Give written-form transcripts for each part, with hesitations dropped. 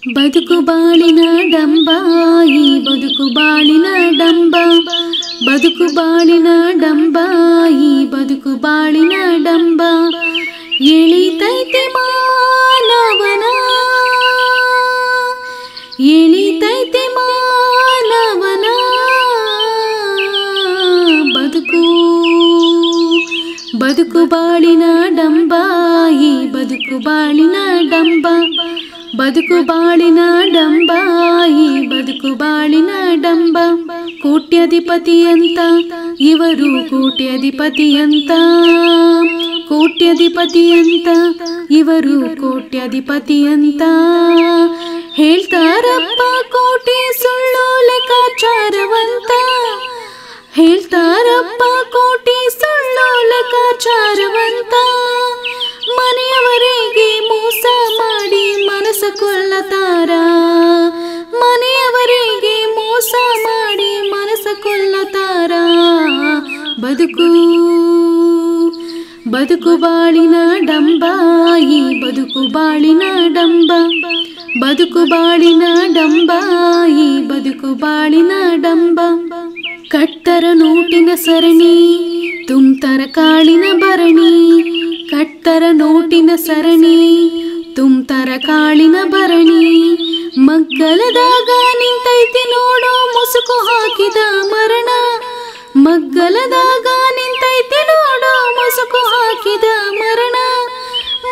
ಬದುಕು ಬಾಳಿನ ಡಂಬ ಈ ಬದುಕು ಬಾಳಿನ ಡಂಬ ಬದುಕು ಬಾಳಿನ ಡಂಬ ಈ ಬದುಕು ಬಾಳಿನ ಡಂಬ ಎಳಿತೈತೆ ಮಾನವನ ಎಳಿತೈತೆ ಮಾನವನ ಬದುಕು ಬದುಕು ಬಾಳಿನ ಡಂಬ ಈ ಬದುಕು ಬಾಳಿನ ಡಂಬ ಬದುಕು ಬಾಳಿನ ಡಂಬ ಈ ಬದುಕು ಬಾಳಿನ ಡಂಬ ಕೋಟ್ಯಾಧಿಪತಿ ಅಂತ ಇವರು ಕೋಟ್ಯಾಧಿಪತಿ ಅಂತ ಕೋಟ್ಯಾಧಿಪತಿ ಅಂತ ಇವರು ಕೋಟ್ಯಾಧಿಪತಿ ಅಂತ ಹೇಳ್ತಾರಪ್ಪ ಕೋಟಿ ಸುಳ್ಳು ಲೆಕ್ಕಾಚಾರವಂತ ಹೇಳ್ತಾರಪ್ಪ ಕೋಟಿ ಸುಳ್ಳು ಲೆಕ್ಕಾಚಾರವಂತ ಮನೆಯವರಿಗೆ ಮೋಸ ಮಾಡಿ ಮನಸ್ಸು ಕೊಲ್ಲತಾರ ಮನೆಯವರಿಗೆ ಮೋಸ ಮಾಡಿ ಮನಸ್ಸು ಕೊಲ್ಲತಾರ ಬದುಕು ಬದುಕು ಬಾಳಿನ ಡಂಬ ಈ ಬದುಕು ಬಾಳಿನ ಡಂಬ ಬದುಕು ಬಾಳಿನ ಡಂಬ ಈ ಬದುಕು ಬಾಳಿನ ಡಂಬ ಕಟ್ಟರ ನೋಟಿನ ಸರಣಿ ತುಂತರ ಕಾಳಿನ ಭರಣಿ ಕಟ್ಟರ ನೋಟಿನ ಸರಣಿ ತುಂತರ ಕಾಳಿನ ಭರಣಿ ಮಗ್ಗಲದಾಗ ನಿಂತೈತಿ ನೋಡೋ ಮುಸುಕು ಹಾಕಿದ ಮರಣ ಮಗ್ಗಲದಾಗ ನಿಂತೈತಿ ನೋಡೋ ಮುಸುಕು ಹಾಕಿದ ಮರಣ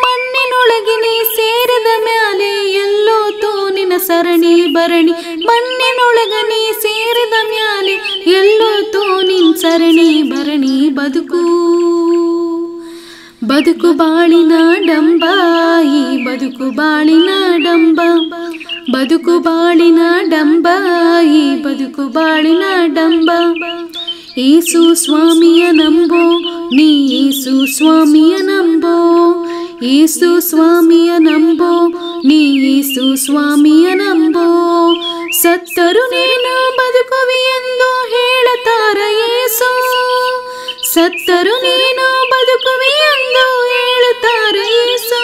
ಮಣ್ಣಿನೊಳಗಿನಿ ಸೇರಿದ ಮ್ಯಾಲೆ ಎಲ್ಲೋ ತೋನಿನ ಸರಣಿ ಭರಣಿ ಮಣ್ಣಿನೊಳಗನಿ ಸೇರಿದ ಮ್ಯಾಲೆ ಎಲ್ಲೋ ತೋನಿನ ಸರಣಿ ಭರಣಿ ಬದುಕು ಬದುಕು ಬಾಳಿನ ಡಂಬ ಈ ಬದುಕು ಬಾಳಿನ ಡಂಬ ಬದುಕು ಬಾಳಿನ ಡಂಬ ಈ ಬದುಕು ಬಾಳಿನ ಡಂಬ ಯೇಸು ಸ್ವಾಮಿಯ ನಂಬೋ ನೀ ಯೇಸು ಸ್ವಾಮಿಯ ನಂಬೋ ಯೇಸು ಸ್ವಾಮಿಯ ನಂಬೋ ನೀ ಯೇಸು ಸ್ವಾಮಿಯ ನಂಬೋ ಸತ್ತರು ನೀನು ಬದುಕುವಿ ಎಂದು ಹೇಳುತ್ತಾರ ಯೇಸು ಸತ್ತರು ನೀನು ಬದುಕುವಿ ಎಂದು ಹೇಳುತ್ತಾರ ಯೇಸು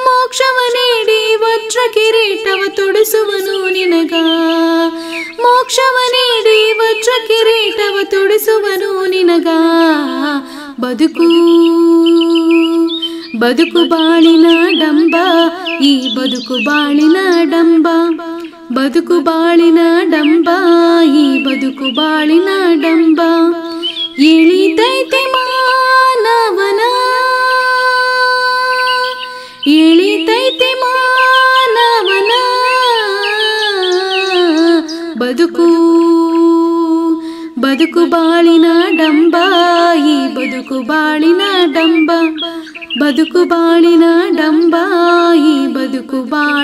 ಮೋಕ್ಷವ ನೀಡಿ ವಜ್ರ ಕಿರೀಟವ ತೊಡಿಸುವನು ನಿನಗ ಮೋಕ್ಷವ ನೀಡಿ ವಜ್ರ ಕಿರೀಟವ ತೊಡಿಸುವನು ನಿನಗ ಬದುಕು ಬದುಕು ಬಾಳಿನ ಡಂಬ ಈ ಬದುಕು ಬಾಳಿನ ಡಂಬ ಬದುಕು ಬಾಳಿನ ಡಂಬ ಈ ಬದುಕು ಬಾಳಿನ ಡಂಬ ಎಳಿತೈತೆ ಮಾನವನ ಎಳಿತೈತೆ ಮಾನವನ ಬದುಕು ಬದುಕು ಬಾಳಿನ ಡಂಬ ಈ ಬದುಕು ಬಾಳಿನ ಡಂಬ ಬದುಕು ಬಾಳಿನ ಡಂಬ ಈ ಬದುಕು ಬಾಳಿನ